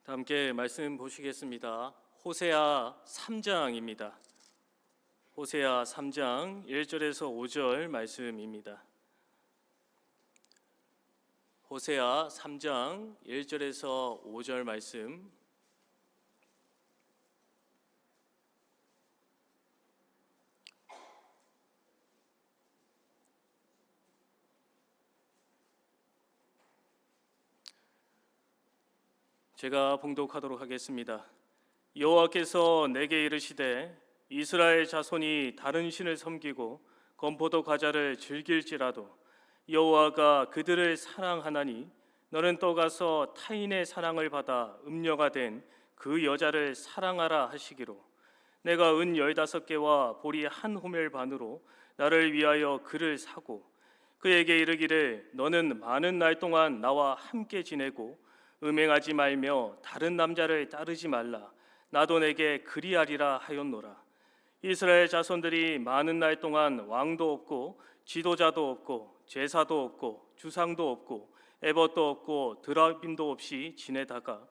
함께 말씀 보시겠습니다. 호세아 3장입니다. 호세아 3장 1절에서 5절 말씀입니다. 호세아 3장 1절에서 5절 말씀. 제가 봉독하도록 하겠습니다. 여호와께서 내게 이르시되 이스라엘 자손이 다른 신을 섬기고 건포도 과자를 즐길지라도 여호와가 그들을 사랑하나니 너는 또 가서 타인의 사랑을 받아 음녀가 된 그 여자를 사랑하라 하시기로 내가 은 15개와 보리 한 호멜 반으로 나를 위하여 그를 사고 그에게 이르기를 너는 많은 날 동안 나와 함께 지내고 음행하지 말며 다른 남자를 따르지 말라. 나도 내게 그리하리라 하였노라. 이스라엘 자손들이 많은 날 동안 왕도 없고 지도자도 없고 제사도 없고 주상도 없고 에봇도 없고 드라빔도 없이 지내다가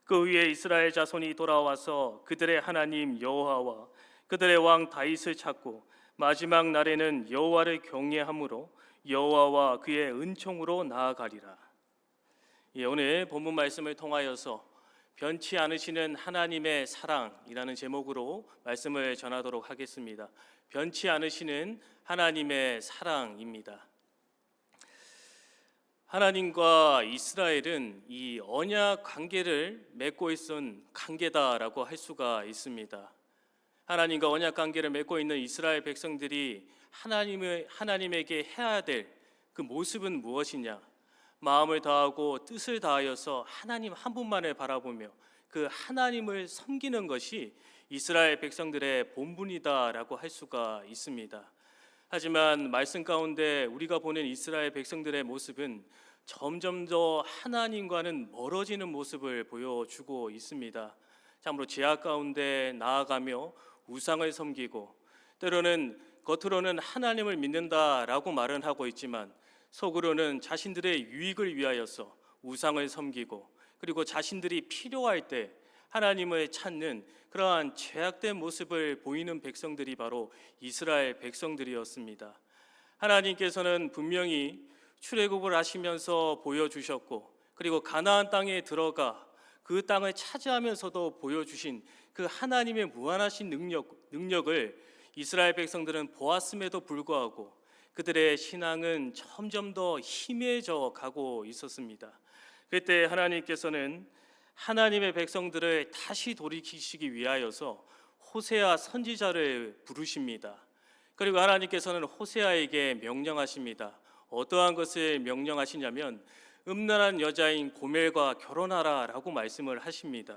그 위에 이스라엘 자손이 돌아와서 그들의 하나님 여호와와 그들의 왕 다윗을 찾고 마지막 날에는 여호와를 경외함으로 여호와와 그의 은총으로 나아가리라. 오늘 본문 말씀을 통하여서 변치 않으시는 하나님의 사랑이라는 제목으로 말씀을 전하도록 하겠습니다. 변치 않으시는 하나님의 사랑입니다. 하나님과 이스라엘은 이 언약 관계를 맺고 있은 관계다라고 할 수가 있습니다. 하나님과 언약 관계를 맺고 있는 이스라엘 백성들이 하나님에게 해야 될 그 모습은 무엇이냐? 마음을 다하고 뜻을 다하여서 하나님 한 분만을 바라보며 그 하나님을 섬기는 것이 이스라엘 백성들의 본분이다라고 할 수가 있습니다. 하지만 말씀 가운데 우리가 보는 이스라엘 백성들의 모습은 점점 더 하나님과는 멀어지는 모습을 보여주고 있습니다. 참으로 죄악 가운데 나아가며 우상을 섬기고 때로는 겉으로는 하나님을 믿는다라고 말은 하고 있지만 속으로는 자신들의 유익을 위하여서 우상을 섬기고 그리고 자신들이 필요할 때 하나님을 찾는 그러한 죄악된 모습을 보이는 백성들이 바로 이스라엘 백성들이었습니다. 하나님께서는 분명히 출애굽을 하시면서 보여주셨고 그리고 가나안 땅에 들어가 그 땅을 차지하면서도 보여주신 그 하나님의 무한하신 능력을 이스라엘 백성들은 보았음에도 불구하고 그들의 신앙은 점점 더 희미해져 가고 있었습니다. 그때 하나님께서는 하나님의 백성들을 다시 돌이키시기 위하여서 호세아 선지자를 부르십니다. 그리고 하나님께서는 호세아에게 명령하십니다. 어떠한 것을 명령하시냐면 음란한 여자인 고멜과 결혼하라라고 말씀을 하십니다.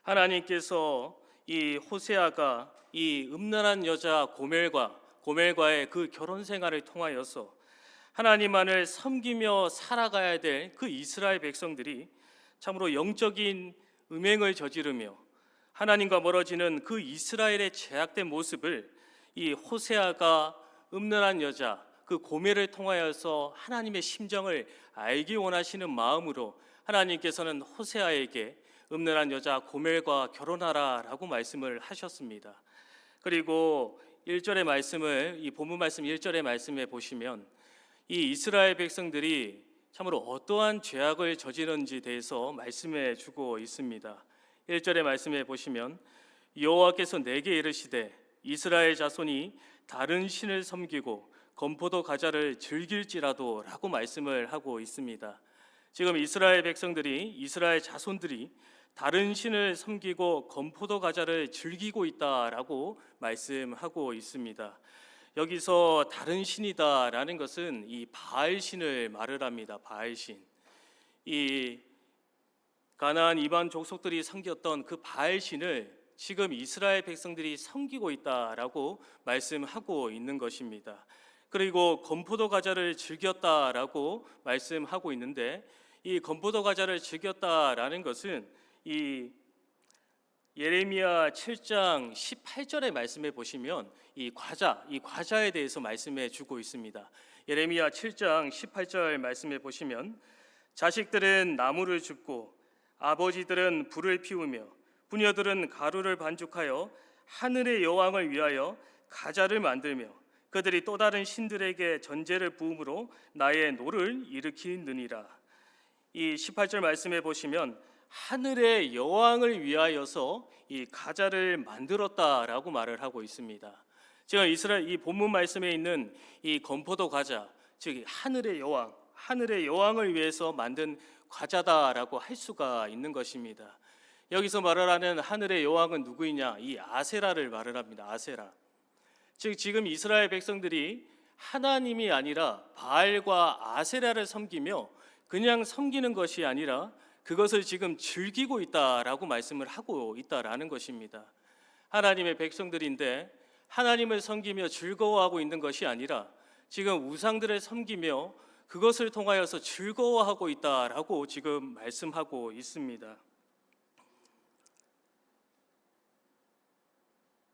하나님께서 이 호세아가 이 음란한 여자 고멜과의 그 결혼 생활을 통하여서 하나님만을 섬기며 살아가야 될 그 이스라엘 백성들이 참으로 영적인 음행을 저지르며 하나님과 멀어지는 그 이스라엘의 죄악된 모습을 이 호세아가 음란한 여자 그 고멜을 통하여서 하나님의 심정을 알기 원하시는 마음으로 하나님께서는 호세아에게 음란한 여자 고멜과 결혼하라라고 말씀을 하셨습니다. 그리고 1절의 말씀을 이 본문 말씀 1절의 말씀에 보시면 이 이스라엘 백성들이 참으로 어떠한 죄악을 저지른지 대해서 말씀해 주고 있습니다. 1절의 말씀에 보시면 여호와께서 내게 이르시되 이스라엘 자손이 다른 신을 섬기고 건포도 과자를 즐길지라도 라고 말씀을 하고 있습니다. 지금 이스라엘 백성들이 이스라엘 자손들이 다른 신을 섬기고 건포도 과자를 즐기고 있다라고 말씀하고 있습니다. 여기서 다른 신이다라는 것은 이 바알 신을 말을 합니다. 바알 신. 이 가나안 이방 족속들이 섬겼던 그 바알 신을 지금 이스라엘 백성들이 섬기고 있다라고 말씀하고 있는 것입니다. 그리고 건포도 과자를 즐겼다라고 말씀하고 있는데 이 건포도 과자를 즐겼다라는 것은 이 예레미야 7장 18절의 말씀에 보시면 이 과자에 대해서 말씀해 주고 있습니다. 예레미야 7장 18절 말씀에 보시면 자식들은 나무를 줍고 아버지들은 불을 피우며 부녀들은 가루를 반죽하여 하늘의 여왕을 위하여 가자를 만들며 그들이 또 다른 신들에게 전제를 부음으로 나의 노를 일으키느니라. 이 18절 말씀에 보시면 하늘의 여왕을 위하여서 이 가자를 만들었다라고 말을 하고 있습니다. 제가 이스라엘 이 본문 말씀에 있는 이 건포도 과자, 즉 하늘의 여왕, 하늘의 여왕을 위해서 만든 과자다라고 할 수가 있는 것입니다. 여기서 말을 하는 하늘의 여왕은 누구이냐? 이 아세라를 말을 합니다. 아세라. 즉 지금 이스라엘 백성들이 하나님이 아니라 바알과 아세라를 섬기며 그냥 섬기는 것이 아니라 그것을 지금 즐기고 있다라고 말씀을 하고 있다라는 것입니다. 하나님의 백성들인데 하나님을 섬기며 즐거워하고 있는 것이 아니라 지금 우상들을 섬기며 그것을 통하여서 즐거워하고 있다라고 지금 말씀하고 있습니다.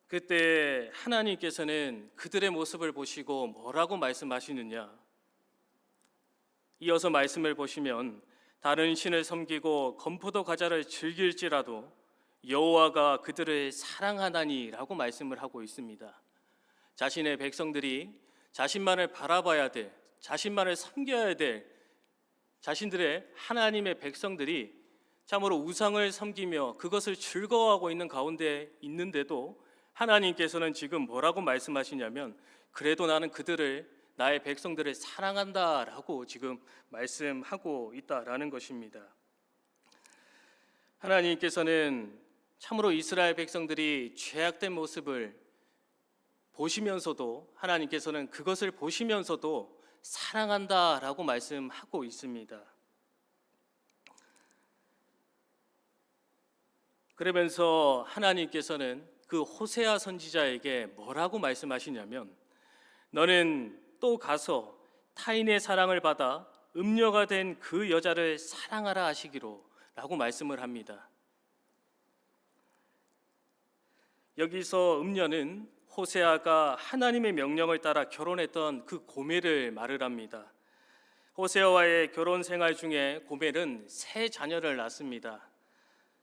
그때 하나님께서는 그들의 모습을 보시고 뭐라고 말씀하시느냐? 이어서 말씀을 보시면 다른 신을 섬기고 건포도 과자를 즐길지라도 여호와가 그들을 사랑하나니라고 말씀을 하고 있습니다. 자신의 백성들이 자신만을 바라봐야 될, 자신만을 섬겨야 될 자신들의 하나님의 백성들이 참으로 우상을 섬기며 그것을 즐거워하고 있는 가운데 있는데도 하나님께서는 지금 뭐라고 말씀하시냐면 그래도 나는 그들을 나의 백성들을 사랑한다라고 지금 말씀하고 있다라는 것입니다. 하나님께서는 참으로 이스라엘 백성들이 죄악된 모습을 보시면서도 하나님께서는 그것을 보시면서도 사랑한다라고 말씀하고 있습니다. 그러면서 하나님께서는 그 호세아 선지자에게 뭐라고 말씀하시냐면 너는 또 가서 타인의 사랑을 받아 음녀가 된 그 여자를 사랑하라 하시기로 라고 말씀을 합니다. 여기서 음녀는 호세아가 하나님의 명령을 따라 결혼했던 그 고멜을 말을 합니다. 호세아와의 결혼 생활 중에 고멜은 세 자녀를 낳습니다.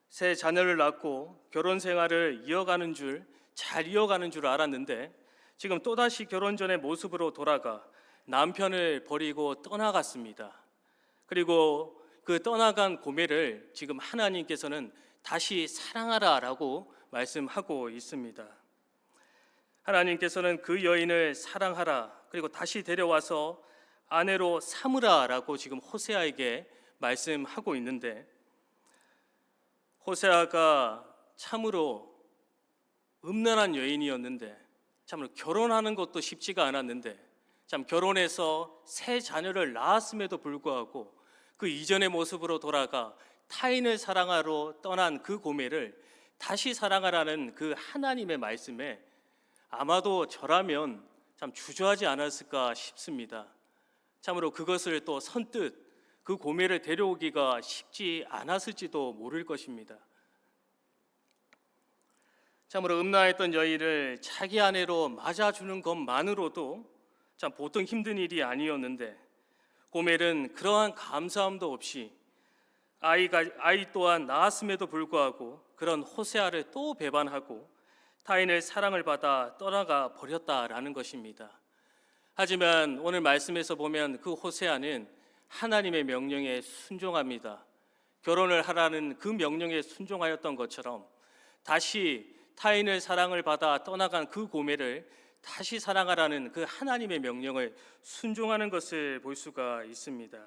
세 자녀를 낳고 결혼 생활을 잘 이어가는 줄 알았는데 지금 또다시 결혼 전의 모습으로 돌아가 남편을 버리고 떠나갔습니다. 그리고 그 떠나간 고멜을 지금 하나님께서는 다시 사랑하라라고 말씀하고 있습니다. 하나님께서는 그 여인을 사랑하라 그리고 다시 데려와서 아내로 삼으라라고 지금 호세아에게 말씀하고 있는데 호세아가 참으로 음란한 여인이었는데 참으로 결혼하는 것도 쉽지가 않았는데 참 결혼해서 세 자녀를 낳았음에도 불구하고 그 이전의 모습으로 돌아가 타인을 사랑하러 떠난 그 고멜을 다시 사랑하라는 그 하나님의 말씀에 아마도 저라면 참 주저하지 않았을까 싶습니다. 참으로 그것을 또 선뜻 그 고멜을 데려오기가 쉽지 않았을지도 모를 것입니다. 참으로 음란했던 여인을 자기 아내로 맞아주는 것만으로도 참 보통 힘든 일이 아니었는데 고멜은 그러한 감사함도 없이 아이 또한 낳았음에도 불구하고 그런 호세아를 또 배반하고 타인의 사랑을 받아 떠나가 버렸다라는 것입니다. 하지만 오늘 말씀에서 보면 그 호세아는 하나님의 명령에 순종합니다. 결혼을 하라는 그 명령에 순종하였던 것처럼 다시 타인의 사랑을 받아 떠나간 그 고멜을 다시 사랑하라는 그 하나님의 명령을 순종하는 것을 볼 수가 있습니다.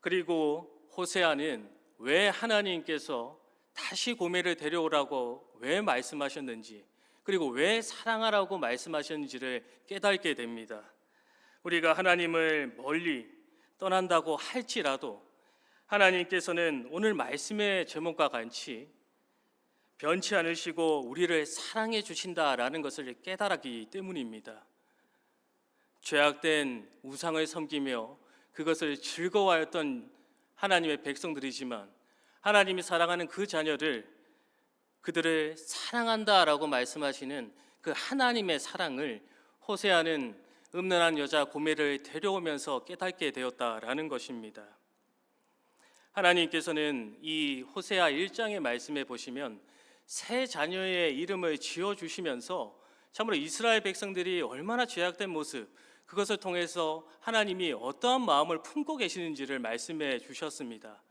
그리고 호세아는 왜 하나님께서 다시 고멜을 데려오라고 왜 말씀하셨는지 그리고 왜 사랑하라고 말씀하셨는지를 깨닫게 됩니다. 우리가 하나님을 멀리 떠난다고 할지라도 하나님께서는 오늘 말씀의 제목과 같이 변치 않으시고 우리를 사랑해 주신다라는 것을 깨달았기 때문입니다. 죄악된 우상을 섬기며 그것을 즐거워하였던 하나님의 백성들이지만 하나님이 사랑하는 그 자녀를 그들을 사랑한다라고 말씀하시는 그 하나님의 사랑을 호세아는 음란한 여자 고멜을 데려오면서 깨닫게 되었다라는 것입니다. 하나님께서는 이 호세아 1장의 말씀에 보시면 세 자녀의 이름을 지어주시면서 참으로 이스라엘 백성들이 얼마나 죄악된 모습, 그것을 통해서 하나님이 어떠한 마음을 품고 계시는지를 말씀해 주셨습니다.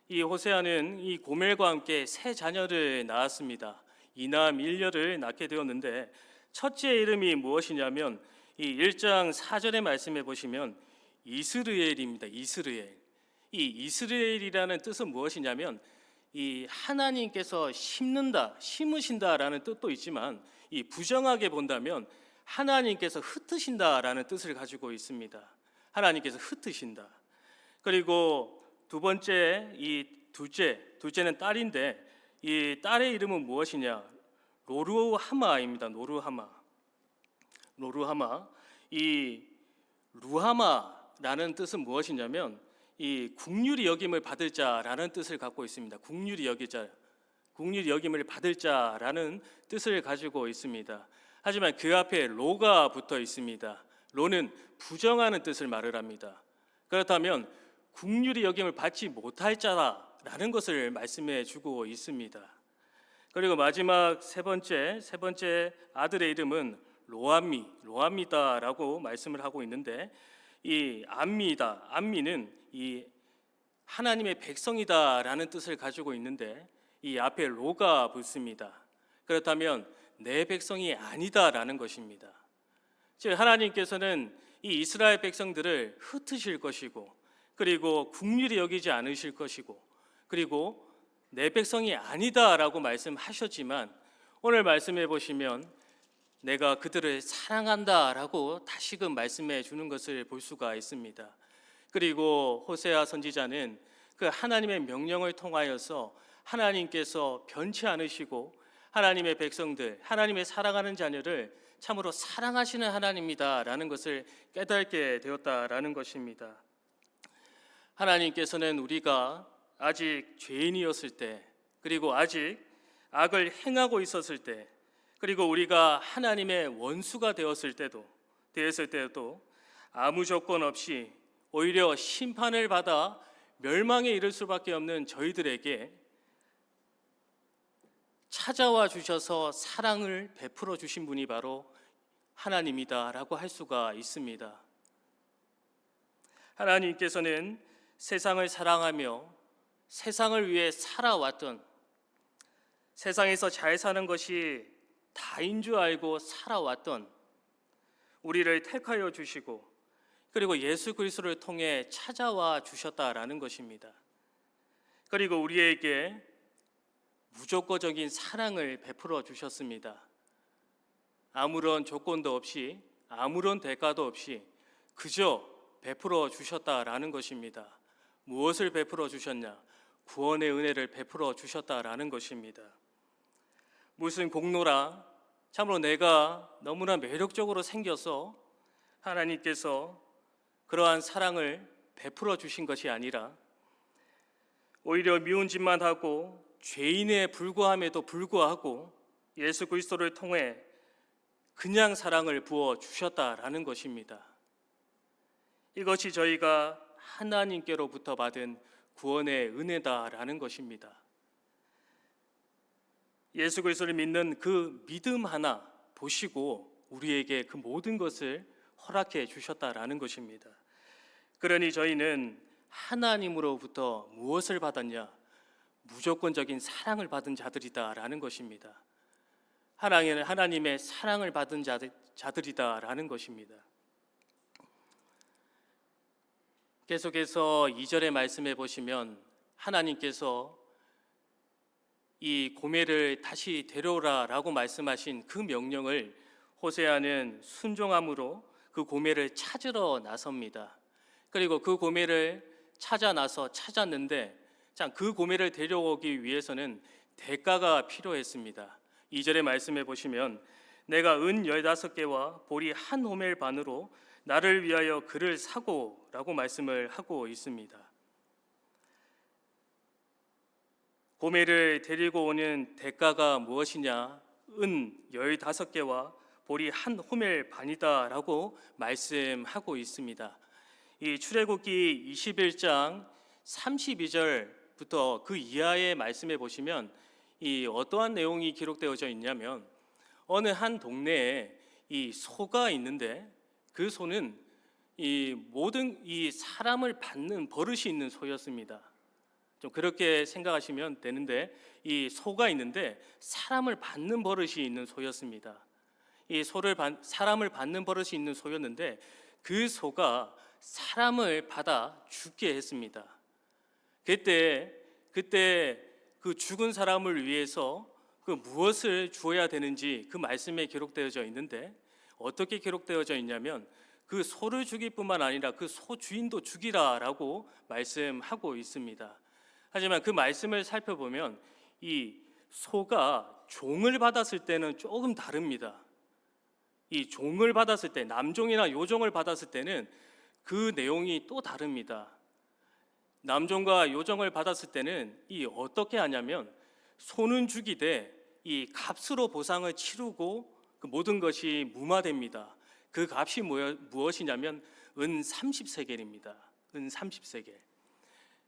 이 호세아는 이 고멜과 함께 세 자녀를 낳았습니다. 이남 일녀를 낳게 되었는데 첫째 이름이 무엇이냐면 이 1장 4절의 말씀에 보시면 이스르엘입니다. 이스르엘. 이 이스라엘이라는 뜻은 무엇이냐면 이 하나님께서 심는다, 심으신다라는 뜻도 있지만 이 부정하게 본다면 하나님께서 흩으신다라는 뜻을 가지고 있습니다. 하나님께서 흩으신다. 그리고 두 번째 이 둘째는 딸인데 이 딸의 이름은 무엇이냐? 로루하마입니다. 로루하마. 이 루하마라는 뜻은 무엇이냐면 이 국률이 여김을 받을 자라는 뜻을 갖고 있습니다. 국률이 여김을 받을 자라는 뜻을 가지고 있습니다. 하지만 그 앞에 로가 붙어 있습니다. 로는 부정하는 뜻을 말을 합니다. 그렇다면 국률이 여김을 받지 못할 자라는 것을 말씀해 주고 있습니다. 그리고 마지막 세 번째 아들의 이름은 로암미다라고 말씀을 하고 있는데 이 암미는 이 하나님의 백성이다라는 뜻을 가지고 있는데 이 앞에 로가 붙습니다. 그렇다면 내 백성이 아니다라는 것입니다. 즉 하나님께서는 이 이스라엘 백성들을 흩으실 것이고 그리고 국률이 여기지 않으실 것이고 그리고 내 백성이 아니다라고 말씀하셨지만 오늘 말씀해 보시면 내가 그들을 사랑한다라고 다시금 말씀해 주는 것을 볼 수가 있습니다. 그리고 호세아 선지자는 그 하나님의 명령을 통하여서 하나님께서 변치 않으시고 하나님의 백성들, 하나님의 사랑하는 자녀를 참으로 사랑하시는 하나님이다라는 것을 깨닫게 되었다라는 것입니다. 하나님께서는 우리가 아직 죄인이었을 때, 그리고 아직 악을 행하고 있었을 때, 그리고 우리가 하나님의 원수가 되었을 때도 아무 조건 없이 오히려 심판을 받아 멸망에 이를 수밖에 없는 저희들에게 찾아와 주셔서 사랑을 베풀어 주신 분이 바로 하나님이다라고 할 수가 있습니다. 하나님께서는 세상을 사랑하며 세상을 위해 살아왔던, 세상에서 잘 사는 것이 다인 줄 알고 살아왔던 우리를 택하여 주시고 그리고 예수 그리스도를 통해 찾아와 주셨다라는 것입니다. 그리고 우리에게 무조건적인 사랑을 베풀어 주셨습니다. 아무런 조건도 없이 아무런 대가도 없이 그저 베풀어 주셨다라는 것입니다. 무엇을 베풀어 주셨냐? 구원의 은혜를 베풀어 주셨다라는 것입니다. 무슨 공로라, 참으로 내가 너무나 매력적으로 생겨서 하나님께서 그러한 사랑을 베풀어 주신 것이 아니라 오히려 미운 짓만 하고 죄인에 불과함에도 불구하고 예수 그리스도를 통해 그냥 사랑을 부어 주셨다라는 것입니다. 이것이 저희가 하나님께로부터 받은 구원의 은혜다라는 것입니다. 예수 그리스도를 믿는 그 믿음 하나 보시고 우리에게 그 모든 것을 허락해 주셨다라는 것입니다. 그러니 저희는 하나님으로부터 무엇을 받았냐? 무조건적인 사랑을 받은 자들이다라는 것입니다. 하나님의 사랑을 받은 자들이다라는 것입니다. 계속해서 2절의 말씀해 보시면 하나님께서 이 고멜을 다시 데려오라라고 말씀하신 그 명령을 호세아는 순종함으로 그 고멜을 찾으러 나섭니다. 그리고 그 고멜을 찾았는데 그 고멜을 데려오기 위해서는 대가가 필요했습니다. 2절의 말씀해 보시면 내가 은 15개와 보리 한 호멜 반으로 나를 위하여 그를 사고라고 말씀을 하고 있습니다. 고멜을 데리고 오는 대가가 무엇이냐? 은 15개와 보리 한 호멜 반이다라고 말씀하고 있습니다. 이 출애굽기 21장 32절부터 그 이하의 말씀에 보시면 이 어떠한 내용이 기록되어져 있냐면 어느 한 동네에 이 소가 있는데 그 소는 이 모든 이 사람을 받는 버릇이 있는 소였습니다. 좀 그렇게 생각하시면 되는데 이 소가 있는데 사람을 받는 버릇이 있는 소였습니다. 이 사람을 받는 버릇이 있는 소였는데 그 소가 사람을 받아 죽게 했습니다. 그때 그 죽은 사람을 위해서 그 무엇을 주어야 되는지 그 말씀에 기록되어져 있는데 어떻게 기록되어져 있냐면 그 소를 죽일 뿐만 아니라 그 소 주인도 죽이라라고 말씀하고 있습니다. 하지만 그 말씀을 살펴보면 이 소가 종을 받았을 때는 조금 다릅니다. 이 종을 받았을 때 남종이나 요종을 받았을 때는 그 내용이 또 다릅니다. 남종과 요종을 받았을 때는 이 어떻게 하냐면 소는 죽이되 이 값으로 보상을 치르고 그 모든 것이 무마됩니다. 그 값이 무엇이냐면 은 30세겔입니다. 은 30세겔.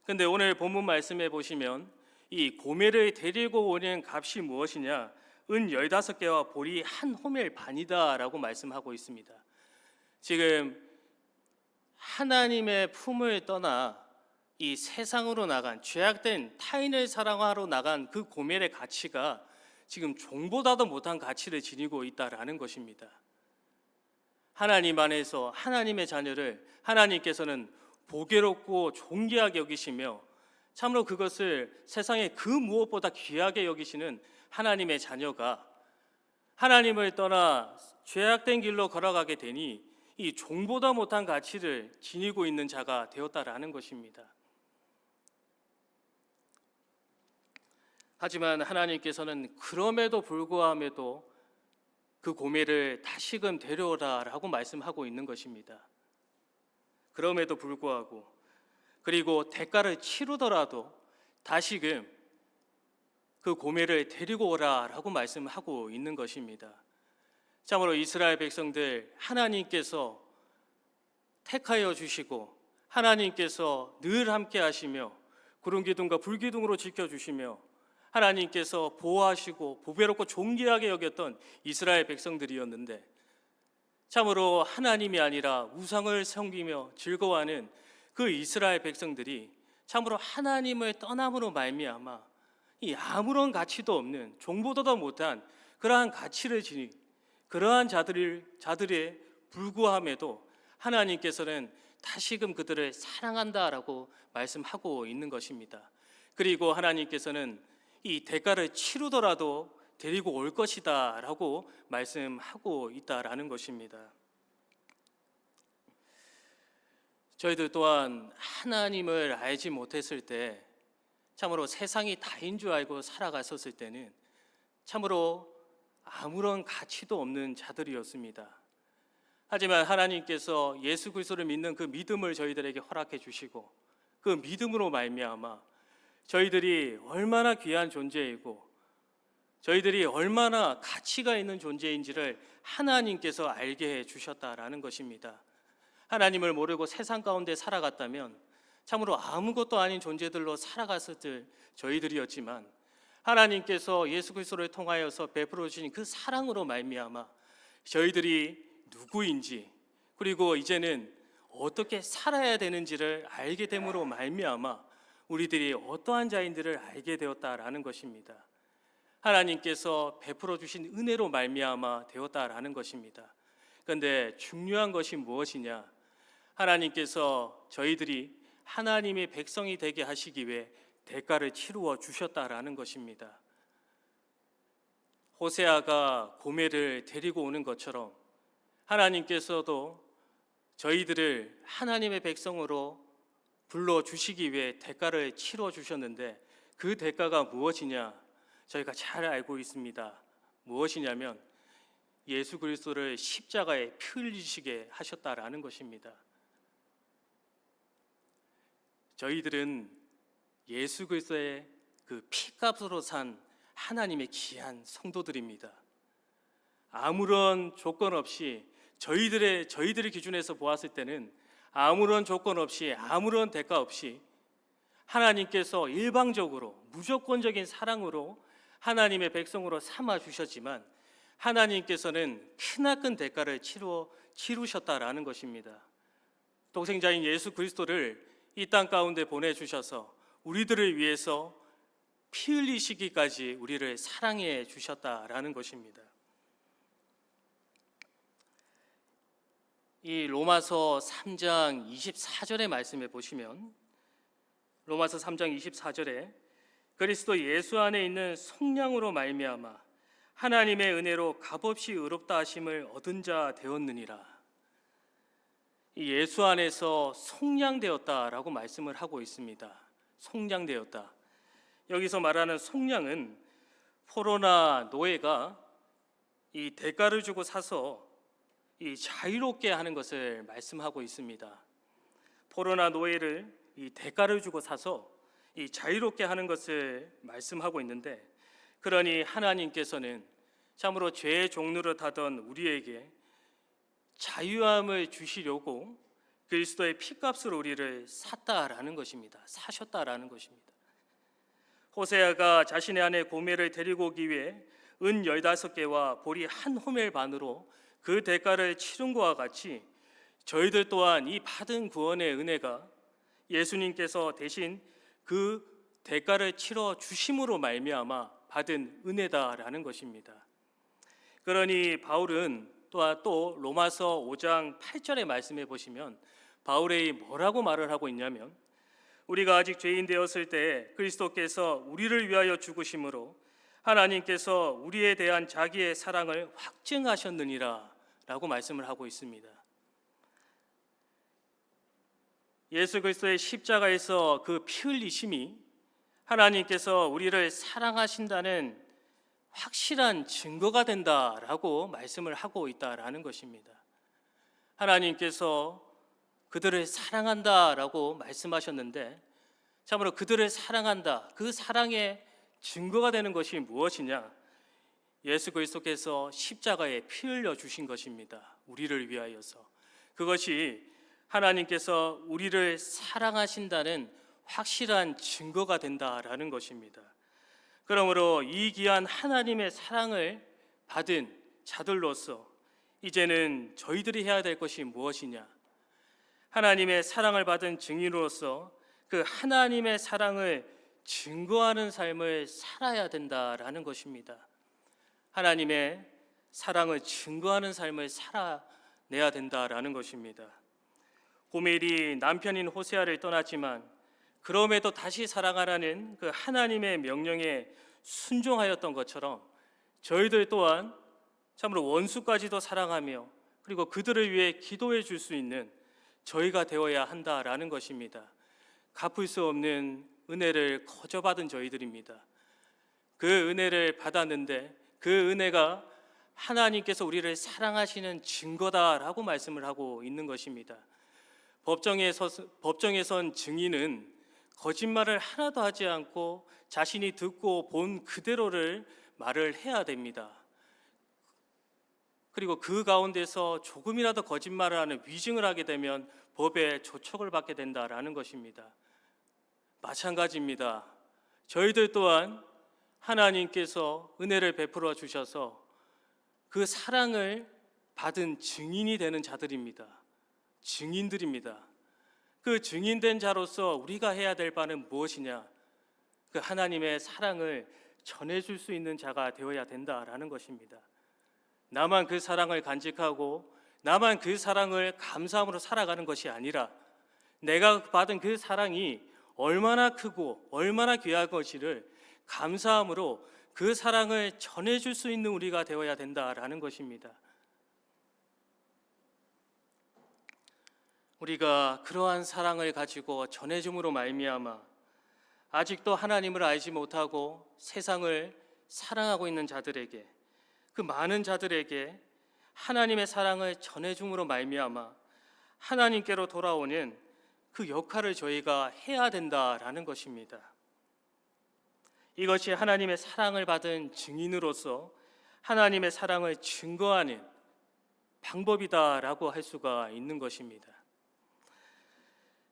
근데 오늘 본문 말씀에 보시면 이 고멜을 데리고 오는 값이 무엇이냐? 은 15개와 보리 한 호멜 반이다라고 말씀하고 있습니다. 지금 하나님의 품을 떠나 이 세상으로 나간 죄악된 타인을 사랑하러 나간 그 고멜의 가치가 지금 종보다도 못한 가치를 지니고 있다라는 것입니다. 하나님 안에서 하나님의 자녀를 하나님께서는 보배롭고 존귀하게 여기시며 참으로 그것을 세상의 그 무엇보다 귀하게 여기시는 하나님의 자녀가 하나님을 떠나 죄악된 길로 걸어가게 되니 이 종보다 못한 가치를 지니고 있는 자가 되었다라는 것입니다. 하지만 하나님께서는 그럼에도 불구함에도 그 고멜을 다시금 데려오라라고 말씀하고 있는 것입니다. 그럼에도 불구하고 그리고 대가를 치르더라도 다시금 그 고멜을 데리고 오라라고 말씀하고 있는 것입니다. 참으로 이스라엘 백성들 하나님께서 택하여 주시고 하나님께서 늘 함께 하시며 구름 기둥과 불 기둥으로 지켜 주시며 하나님께서 보호하시고 보배롭고 존귀하게 여겼던 이스라엘 백성들이었는데 참으로 하나님이 아니라 우상을 섬기며 즐거워하는 그 이스라엘 백성들이 참으로 하나님을 떠남으로 말미암아 이 아무런 가치도 없는 종보다도 못한 그러한 가치를 지닌 그러한 자들에 불구함에도 하나님께서는 다시금 그들을 사랑한다라고 말씀하고 있는 것입니다. 그리고 하나님께서는 이 대가를 치르더라도 데리고 올 것이다 라고 말씀하고 있다라는 것입니다. 저희들 또한 하나님을 알지 못했을 때 참으로 세상이 다인 줄 알고 살아갔었을 때는 참으로 아무런 가치도 없는 자들이었습니다. 하지만 하나님께서 예수 그리스도를 믿는 그 믿음을 저희들에게 허락해 주시고 그 믿음으로 말미암아 저희들이 얼마나 귀한 존재이고 저희들이 얼마나 가치가 있는 존재인지를 하나님께서 알게 해 주셨다라는 것입니다. 하나님을 모르고 세상 가운데 살아갔다면 참으로 아무것도 아닌 존재들로 살아갔을 저희들이었지만 하나님께서 예수 그리스도를 통하여서 베풀어 주신 그 사랑으로 말미암아 저희들이 누구인지 그리고 이제는 어떻게 살아야 되는지를 알게 됨으로 말미암아 우리들이 어떠한 자인들을 알게 되었다라는 것입니다. 하나님께서 베풀어 주신 은혜로 말미암아 되었다라는 것입니다. 그런데 중요한 것이 무엇이냐? 하나님께서 저희들이 하나님의 백성이 되게 하시기 위해 대가를 치루어 주셨다라는 것입니다. 호세아가 고멜을 데리고 오는 것처럼 하나님께서도 저희들을 하나님의 백성으로 불러주시기 위해 대가를 치러 주셨는데 그 대가가 무엇이냐? 저희가 잘 알고 있습니다. 무엇이냐면 예수 그리스도를 십자가에 피 흘리시게 하셨다라는 것입니다. 저희들은 예수 그리스도의 그 피값으로 산 하나님의 귀한 성도들입니다. 아무런 조건 없이 저희들의 기준에서 보았을 때는 아무런 조건 없이 아무런 대가 없이 하나님께서 일방적으로 무조건적인 사랑으로 하나님의 백성으로 삼아 주셨지만 하나님께서는 크나큰 대가를 치르셨다라는 것입니다. 독생자인 예수 그리스도를 이 땅 가운데 보내주셔서 우리들을 위해서 피 흘리시기까지 우리를 사랑해 주셨다라는 것입니다. 이 로마서 3장 24절의 말씀에 보시면 로마서 3장 24절에 그리스도 예수 안에 있는 속량으로 말미암아 하나님의 은혜로 값없이 의롭다 하심을 얻은 자 되었느니라. 이 예수 안에서 속량되었다라고 말씀을 하고 있습니다. 속량되었다. 여기서 말하는 속량은 포로나 노예가 이 대가를 주고 사서 이 자유롭게 하는 것을 말씀하고 있습니다. 포로나 노예를 이 대가를 주고 사서 이 자유롭게 하는 것을 말씀하고 있는데, 그러니 하나님께서는 참으로 죄의 종로를 타던 우리에게 자유함을 주시려고 그리스도의 피값으로 우리를 샀다라는 것입니다. 사셨다라는 것입니다. 호세아가 자신의 아내 고멜을 데리고 오기 위해 은 15개와 보리 한 호멜 반으로 그 대가를 치른 것과 같이 저희들 또한 이 받은 구원의 은혜가 예수님께서 대신 그 대가를 치러 주심으로 말미암아 받은 은혜다라는 것입니다. 그러니 바울은 또 로마서 5장 8절의 말씀에 보시면 바울이 뭐라고 말을 하고 있냐면, 우리가 아직 죄인 되었을 때 그리스도께서 우리를 위하여 죽으심으로 하나님께서 우리에 대한 자기의 사랑을 확증하셨느니라 라고 말씀을 하고 있습니다. 예수 그리스도의 십자가에서 그 피 흘리심이 하나님께서 우리를 사랑하신다는 확실한 증거가 된다라고 말씀을 하고 있다라는 것입니다. 하나님께서 그들을 사랑한다라고 말씀하셨는데, 참으로 그들을 사랑한다, 그 사랑의 증거가 되는 것이 무엇이냐? 예수 그리스도께서 십자가에 피 흘려 주신 것입니다. 우리를 위하여서. 그것이 하나님께서 우리를 사랑하신다는 확실한 증거가 된다라는 것입니다. 그러므로 이 귀한 하나님의 사랑을 받은 자들로서 이제는 저희들이 해야 될 것이 무엇이냐? 하나님의 사랑을 받은 증인으로서 그 하나님의 사랑을 증거하는 삶을 살아야 된다라는 것입니다. 하나님의 사랑을 증거하는 삶을 살아내야 된다라는 것입니다. 고멜이 남편인 호세아를 떠났지만 그럼에도 다시 사랑하라는 그 하나님의 명령에 순종하였던 것처럼 저희들 또한 참으로 원수까지도 사랑하며 그리고 그들을 위해 기도해 줄 수 있는 저희가 되어야 한다라는 것입니다. 갚을 수 없는 은혜를 거저받은 저희들입니다. 그 은혜를 받았는데 그 은혜가 하나님께서 우리를 사랑하시는 증거다라고 말씀을 하고 있는 것입니다. 법정에 선 증인은 거짓말을 하나도 하지 않고 자신이 듣고 본 그대로를 말을 해야 됩니다. 그리고 그 가운데서 조금이라도 거짓말을 하는 위증을 하게 되면 법에 조촉을 받게 된다라는 것입니다. 마찬가지입니다. 저희들 또한 하나님께서 은혜를 베풀어 주셔서 그 사랑을 받은 증인이 되는 자들입니다. 증인들입니다. 그 증인된 자로서 우리가 해야 될 바는 무엇이냐? 그 하나님의 사랑을 전해줄 수 있는 자가 되어야 된다라는 것입니다. 나만 그 사랑을 간직하고 나만 그 사랑을 감사함으로 살아가는 것이 아니라 내가 받은 그 사랑이 얼마나 크고 얼마나 귀한 것인지를 감사함으로 그 사랑을 전해줄 수 있는 우리가 되어야 된다라는 것입니다. 우리가 그러한 사랑을 가지고 전해줌으로 말미암아 아직도 하나님을 알지 못하고 세상을 사랑하고 있는 자들에게, 그 많은 자들에게 하나님의 사랑을 전해줌으로 말미암아 하나님께로 돌아오는 그 역할을 저희가 해야 된다라는 것입니다. 이것이 하나님의 사랑을 받은 증인으로서 하나님의 사랑을 증거하는 방법이다라고 할 수가 있는 것입니다.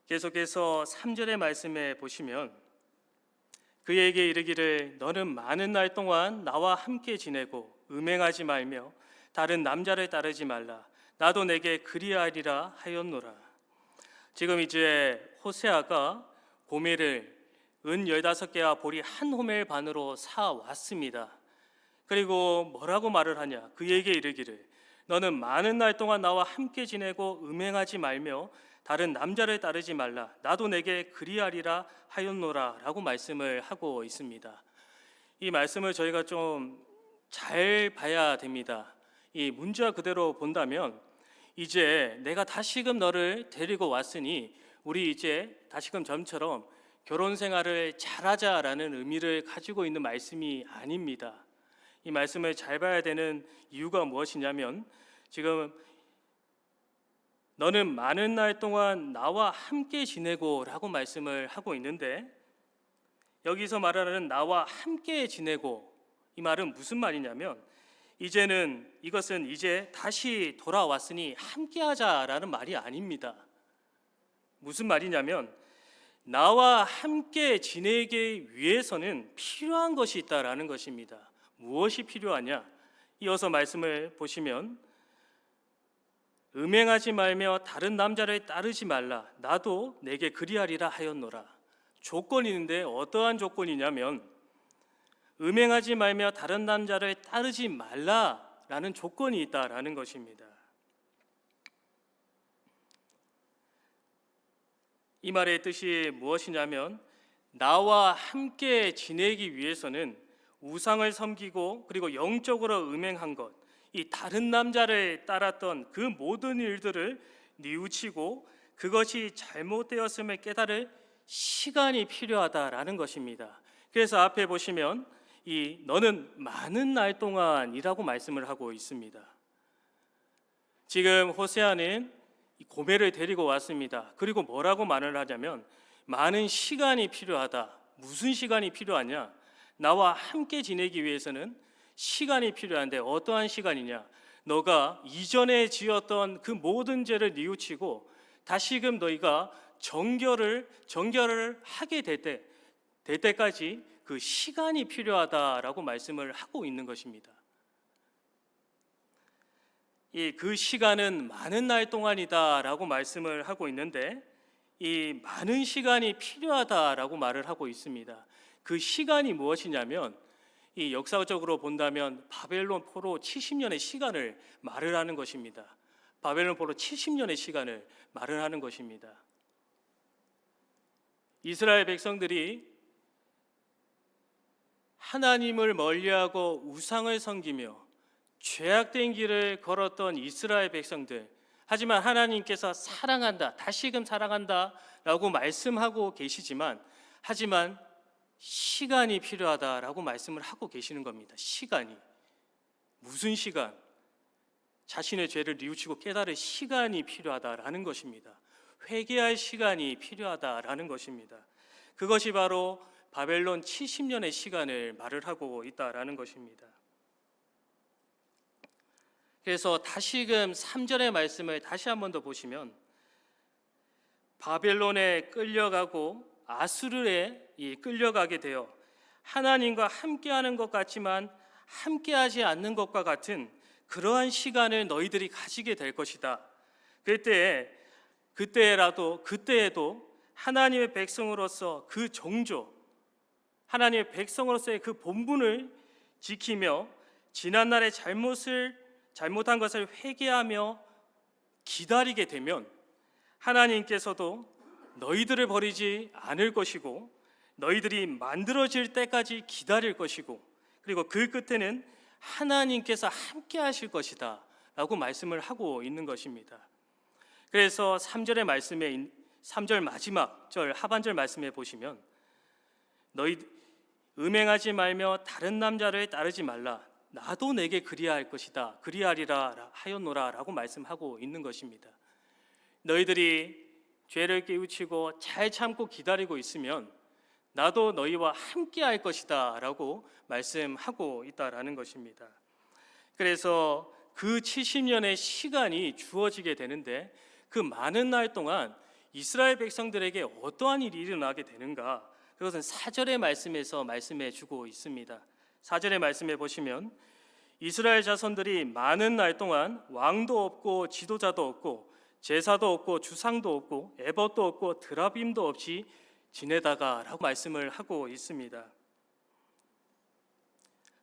계속해서 3절의 말씀에 보시면 그에게 이르기를 너는 많은 날 동안 나와 함께 지내고 음행하지 말며 다른 남자를 따르지 말라. 나도 내게 그리하리라 하였노라. 지금 이제 호세아가 고멜을 은 15개와 보리 한 호멜 반으로 사 왔습니다. 그리고 뭐라고 말을 하냐? 그에게 이르기를 너는 많은 날 동안 나와 함께 지내고 음행하지 말며 다른 남자를 따르지 말라. 나도 내게 그리하리라 하였노라 라고 말씀을 하고 있습니다. 이 말씀을 저희가 좀 잘 봐야 됩니다. 이 문자 그대로 본다면 이제 내가 다시금 너를 데리고 왔으니 우리 이제 다시금 전처럼 결혼 생활을 잘하자라는 의미를 가지고 있는 말씀이 아닙니다. 이 말씀을 잘 봐야 되는 이유가 무엇이냐면 지금 너는 많은 날 동안 나와 함께 지내고 라고 말씀을 하고 있는데 여기서 말하는 나와 함께 지내고 이 말은 무슨 말이냐면 이것은 이제 다시 돌아왔으니 함께 하자라는 말이 아닙니다. 무슨 말이냐면 나와 함께 지내기 위해서는 필요한 것이 있다라는 것입니다. 무엇이 필요하냐? 이어서 말씀을 보시면 음행하지 말며 다른 남자를 따르지 말라. 나도 내게 그리하리라 하였노라. 조건이 있는데 어떠한 조건이냐면 음행하지 말며 다른 남자를 따르지 말라라는 조건이 있다라는 것입니다. 이 말의 뜻이 무엇이냐면 나와 함께 지내기 위해서는 우상을 섬기고 그리고 영적으로 음행한 것, 이 다른 남자를 따랐던 그 모든 일들을 뉘우치고 그것이 잘못되었음을 깨달을 시간이 필요하다라는 것입니다. 그래서 앞에 보시면 이 너는 많은 날 동안이라고 말씀을 하고 있습니다. 지금 호세아는 고멜을 데리고 왔습니다. 그리고 뭐라고 말을 하냐면 많은 시간이 필요하다. 무슨 시간이 필요하냐? 나와 함께 지내기 위해서는 시간이 필요한데 어떠한 시간이냐? 너가 이전에 지었던 그 모든 죄를 뉘우치고 다시금 너희가 정결을 하게 될 때까지 그 시간이 필요하다라고 말씀을 하고 있는 것입니다. 그 시간은 많은 날 동안이다라고 말씀을 하고 있는데 이 많은 시간이 필요하다라고 말을 하고 있습니다. 그 시간이 무엇이냐면 이 역사적으로 본다면 바벨론 포로 70년의 시간을 말을 하는 것입니다. 바벨론 포로 70년의 시간을 말을 하는 것입니다. 이스라엘 백성들이 하나님을 멀리하고 우상을 섬기며 죄악된 길을 걸었던 이스라엘 백성들, 하지만 하나님께서 사랑한다, 다시금 사랑한다 라고 말씀하고 계시지만 하지만 시간이 필요하다라고 말씀을 하고 계시는 겁니다. 시간이 무슨 시간? 자신의 죄를 뉘우치고 깨달을 시간이 필요하다라는 것입니다. 회개할 시간이 필요하다라는 것입니다. 그것이 바로 바벨론 70년의 시간을 말을 하고 있다라는 것입니다. 그래서 다시금 3절의 말씀을 다시 한 번 더 보시면 바벨론에 끌려가고 아수르에 끌려가게 되어 하나님과 함께하는 것 같지만 함께하지 않는 것과 같은 그러한 시간을 너희들이 가지게 될 것이다. 그때에도 하나님의 백성으로서 그 정조, 하나님의 백성으로서의 그 본분을 지키며 지난날의 잘못한 것을 회개하며 기다리게 되면 하나님께서도 너희들을 버리지 않을 것이고 너희들이 만들어질 때까지 기다릴 것이고 그리고 그 끝에는 하나님께서 함께 하실 것이다 라고 말씀을 하고 있는 것입니다. 그래서 3절의 말씀에 3절 마지막 절 하반절 말씀에 보시면 너희 음행하지 말며 다른 남자를 따르지 말라. 나도 내게 그리할 것이다. 그리하리라 하였노라 라고 말씀하고 있는 것입니다. 너희들이 죄를 깨우치고 잘 참고 기다리고 있으면 나도 너희와 함께 할 것이다 라고 말씀하고 있다라는 것입니다. 그래서 그 70년의 시간이 주어지게 되는데 그 많은 날 동안 이스라엘 백성들에게 어떠한 일이 일어나게 되는가? 그것은 4절의 말씀에서 말씀해 주고 있습니다. 4절의 말씀에 보시면 이스라엘 자손들이 많은 날 동안 왕도 없고 지도자도 없고 제사도 없고 주상도 없고 에봇도 없고 드라빔도 없이 지내다가라고 말씀을 하고 있습니다.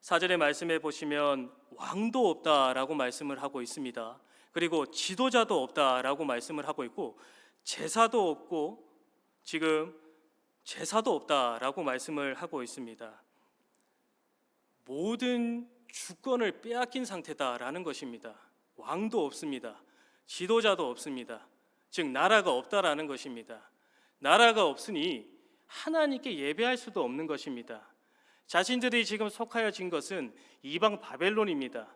4절의 말씀에 보시면 왕도 없다라고 말씀을 하고 있습니다. 그리고 지도자도 없다라고 말씀을 하고 있고 제사도 없고 지금 제사도 없다라고 말씀을 하고 있습니다. 모든 주권을 빼앗긴 상태다라는 것입니다. 왕도 없습니다. 지도자도 없습니다. 즉 나라가 없다라는 것입니다. 나라가 없으니 하나님께 예배할 수도 없는 것입니다. 자신들이 지금 속하여진 것은 이방 바벨론입니다.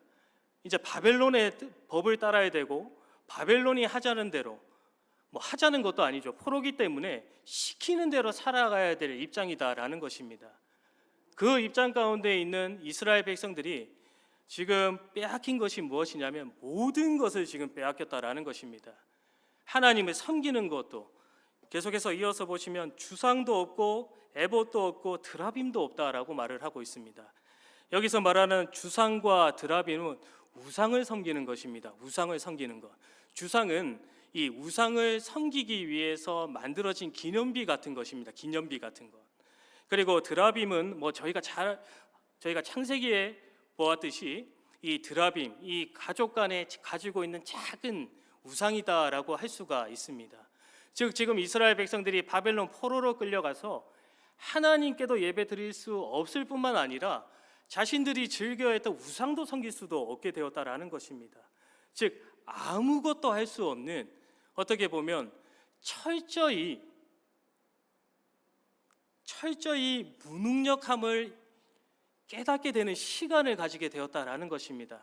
이제 바벨론의 법을 따라야 되고 바벨론이 하자는 대로 하자는 것도 아니죠. 포로기 때문에 시키는 대로 살아가야 될 입장이다라는 것입니다. 그 입장 가운데 있는 이스라엘 백성들이 지금 빼앗긴 것이 무엇이냐면 모든 것을 지금 빼앗겼다라는 것입니다. 하나님을 섬기는 것도 계속해서 이어서 보시면 주상도 없고 에봇도 없고 드라빔도 없다라고 말을 하고 있습니다. 여기서 말하는 주상과 드라빔은 우상을 섬기는 것입니다. 우상을 섬기는 것. 주상은 이 우상을 섬기기 위해서 만들어진 기념비 같은 것입니다. 기념비 같은 것. 그리고 드라빔은 저희가 창세기에 보았듯이 이 드라빔, 이 가족 간에 가지고 있는 작은 우상이다라고 할 수가 있습니다. 즉 지금 이스라엘 백성들이 바벨론 포로로 끌려가서 하나님께도 예배 드릴 수 없을 뿐만 아니라 자신들이 즐겨했던 우상도 섬길 수도 없게 되었다라는 것입니다. 즉 아무것도 할 수 없는, 어떻게 보면 철저히 무능력함을 깨닫게 되는 시간을 가지게 되었다라는 것입니다.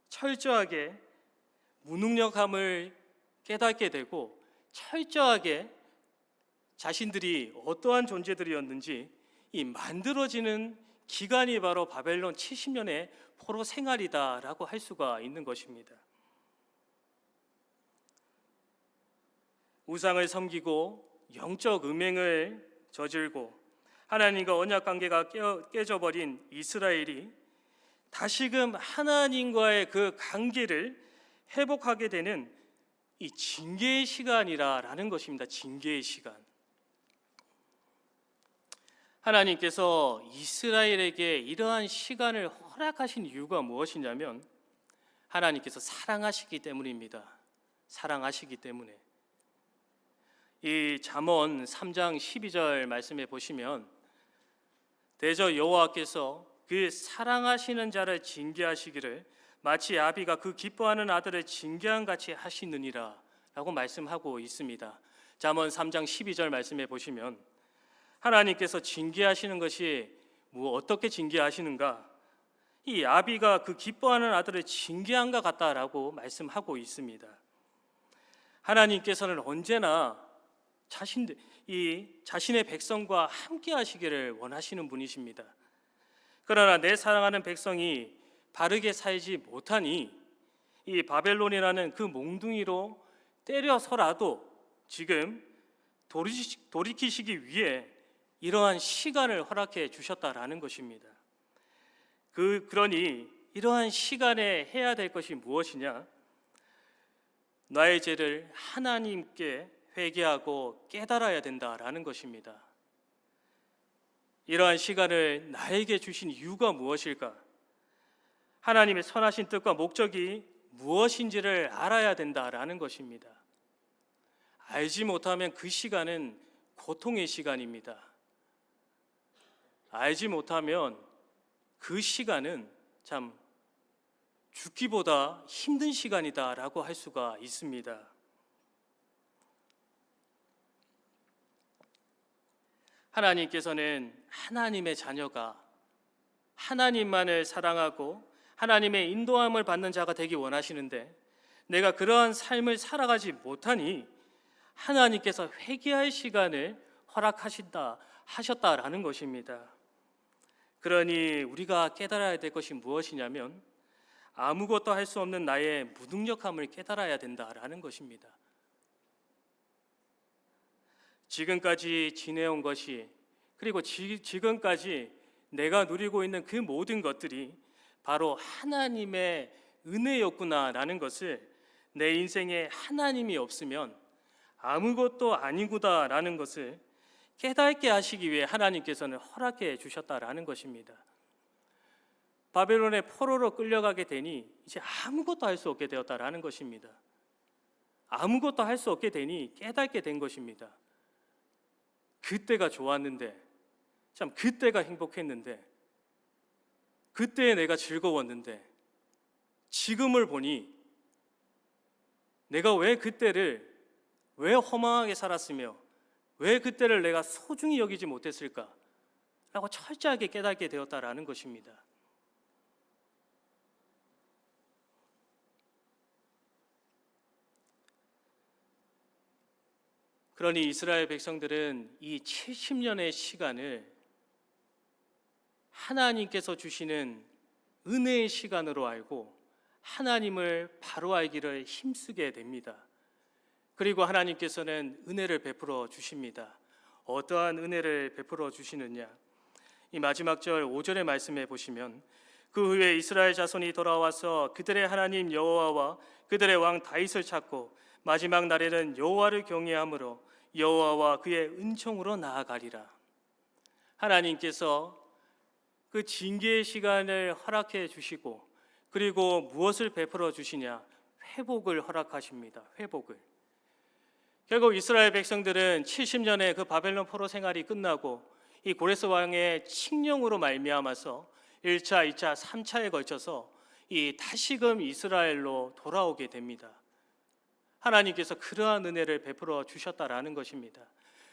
철저하게 무능력함을 깨닫게 되고 철저하게 자신들이 어떠한 존재들이었는지 이 만들어지는 기간이 바로 바벨론 70년의 포로 생활이다라고 할 수가 있는 것입니다. 우상을 섬기고 영적 음행을 저질고 하나님과 언약 관계가 깨져버린 이스라엘이 다시금 하나님과의 그 관계를 회복하게 되는 이 징계의 시간이라는 것입니다. 징계의 시간. 하나님께서 이스라엘에게 이러한 시간을 허락하신 이유가 무엇이냐면 하나님께서 사랑하시기 때문입니다. 사랑하시기 때문에. 이 잠언 3장 12절 말씀에 보시면 대저 여호와께서 그 사랑하시는 자를 징계하시기를 마치 아비가 그 기뻐하는 아들을 징계한 같이 하시느니라 라고 말씀하고 있습니다. 잠언 3장 12절 말씀에 보시면 하나님께서 징계하시는 것이 어떻게 징계하시는가? 이 아비가 그 기뻐하는 아들을 징계한 것 같다라고 말씀하고 있습니다. 하나님께서는 언제나 자신의 백성과 함께 하시기를 원하시는 분이십니다. 그러나 내 사랑하는 백성이 바르게 살지 못하니 이 바벨론이라는 그 몽둥이로 때려서라도 지금 돌이키시기 위해 이러한 시간을 허락해 주셨다라는 것입니다. 그러니 이러한 시간에 해야 될 것이 무엇이냐? 나의 죄를 하나님께 회개하고 깨달아야 된다라는 것입니다. 이러한 시간을 나에게 주신 이유가 무엇일까? 하나님의 선하신 뜻과 목적이 무엇인지를 알아야 된다라는 것입니다. 알지 못하면 그 시간은 고통의 시간입니다. 알지 못하면 그 시간은 참 죽기보다 힘든 시간이다라고 할 수가 있습니다. 하나님께서는 하나님의 자녀가 하나님만을 사랑하고 하나님의 인도함을 받는 자가 되기 원하시는데 내가 그러한 삶을 살아가지 못하니 하나님께서 회개할 시간을 하셨다라는 것입니다. 그러니 우리가 깨달아야 될 것이 무엇이냐면 아무것도 할 수 없는 나의 무능력함을 깨달아야 된다라는 것입니다. 지금까지 지내온 것이, 그리고 지금까지 내가 누리고 있는 그 모든 것들이 바로 하나님의 은혜였구나라는 것을, 내 인생에 하나님이 없으면 아무것도 아니구나라는 것을 깨닫게 하시기 위해 하나님께서는 허락해 주셨다라는 것입니다. 바벨론의 포로로 끌려가게 되니 이제 아무것도 할 수 없게 되었다라는 것입니다. 아무것도 할 수 없게 되니 깨닫게 된 것입니다. 그때가 좋았는데, 참 그때가 행복했는데, 그때 내가 즐거웠는데, 지금을 보니 내가 왜 그때를 왜 허망하게 살았으며 왜 그때를 내가 소중히 여기지 못했을까 라고 철저하게 깨닫게 되었다라는 것입니다. 그러니 이스라엘 백성들은 이 70년의 시간을 하나님께서 주시는 은혜의 시간으로 알고 하나님을 바로 알기를 힘쓰게 됩니다. 그리고 하나님께서는 은혜를 베풀어 주십니다. 어떠한 은혜를 베풀어 주시느냐? 이 마지막 절 5절의 말씀에 보시면, 그 후에 이스라엘 자손이 돌아와서 그들의 하나님 여호와와 그들의 왕 다윗을 찾고 마지막 날에는 여호와를 경외함으로 여호와와 그의 은총으로 나아가리라. 하나님께서 그 징계의 시간을 허락해 주시고, 그리고 무엇을 베풀어 주시냐? 회복을 허락하십니다. 회복을. 결국 이스라엘 백성들은 70년의 그 바벨론 포로 생활이 끝나고 이 고레스 왕의 칙령으로 말미암아서 1차, 2차, 3차에 걸쳐서 이 다시금 이스라엘로 돌아오게 됩니다. 하나님께서 그러한 은혜를 베풀어 주셨다라는 것입니다.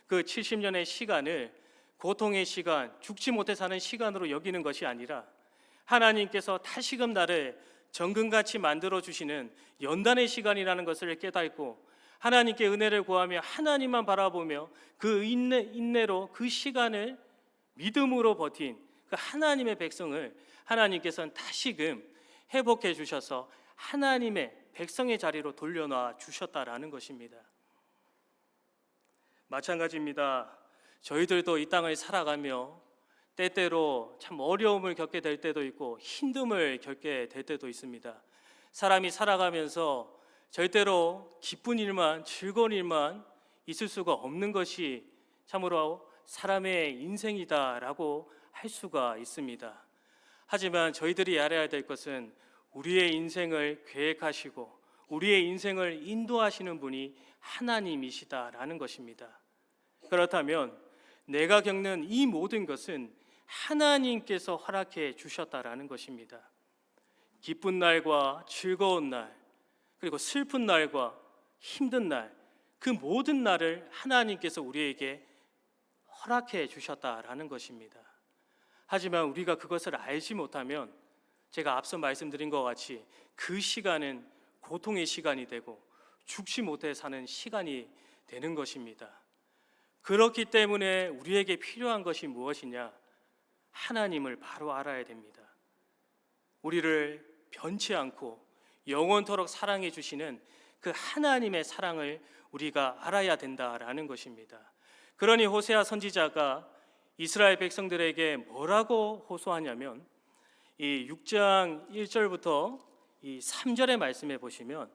그 70년의 시간을 고통의 시간, 죽지 못해 사는 시간으로 여기는 것이 아니라 하나님께서 다시금 나를 정금같이 만들어 주시는 연단의 시간이라는 것을 깨닫고 하나님께 은혜를 구하며 하나님만 바라보며 그 인내로 그 시간을 믿음으로 버틴 그 하나님의 백성을 하나님께서는 다시금 회복해 주셔서 하나님의 백성의 자리로 돌려놔 주셨다라는 것입니다. 마찬가지입니다. 저희들도 이 땅을 살아가며 때때로 참 어려움을 겪게 될 때도 있고 힘듦을 겪게 될 때도 있습니다. 사람이 살아가면서 절대로 기쁜 일만, 즐거운 일만 있을 수가 없는 것이 참으로 사람의 인생이다라고 할 수가 있습니다. 하지만 저희들이 알아야 될 것은 우리의 인생을 계획하시고 우리의 인생을 인도하시는 분이 하나님이시다라는 것입니다. 그렇다면 내가 겪는 이 모든 것은 하나님께서 허락해 주셨다라는 것입니다. 기쁜 날과 즐거운 날, 그리고 슬픈 날과 힘든 날, 그 모든 날을 하나님께서 우리에게 허락해 주셨다라는 것입니다. 하지만 우리가 그것을 알지 못하면 제가 앞서 말씀드린 것 같이 그 시간은 고통의 시간이 되고 죽지 못해 사는 시간이 되는 것입니다. 그렇기 때문에 우리에게 필요한 것이 무엇이냐? 하나님을 바로 알아야 됩니다. 우리를 변치 않고 영원토록 사랑해 주시는 그 하나님의 사랑을 우리가 알아야 된다라는 것입니다. 그러니 호세아 선지자가 이스라엘 백성들에게 뭐라고 호소하냐면 이 6장 1절부터 이 3절의 말씀에 보시면